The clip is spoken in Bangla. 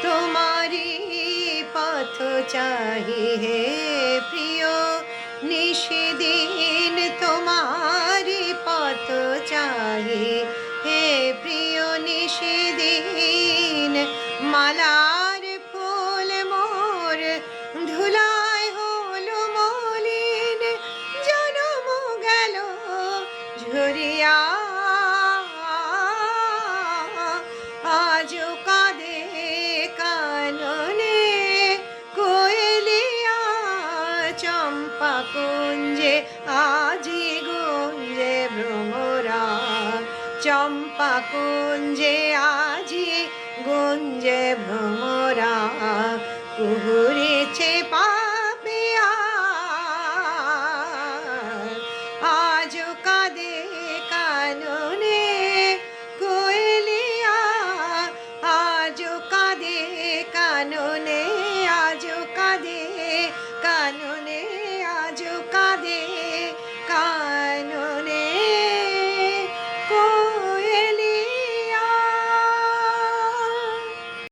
তোমারি পথ চাহি হে প্রিয় নিশিদিন তোমারি পথ চাহি হে প্রিয় নিশিদিন মালার ফুল মোর ধুলায় হলো মলিন জনম গেল ঝরিয়া আজও কাঁদে কাননে কোয়েলিয়া চম্পা কুঞ্জে আজি গুঞ্জে ভ্রমরা চম্পা কুঞ্জে আজি গুঞ্জে ভ্রমরা কুহুরেছে পাপিয়া আজও কাঁদে কাননে কোয়েলিয়া আজও কাঁদে কাননে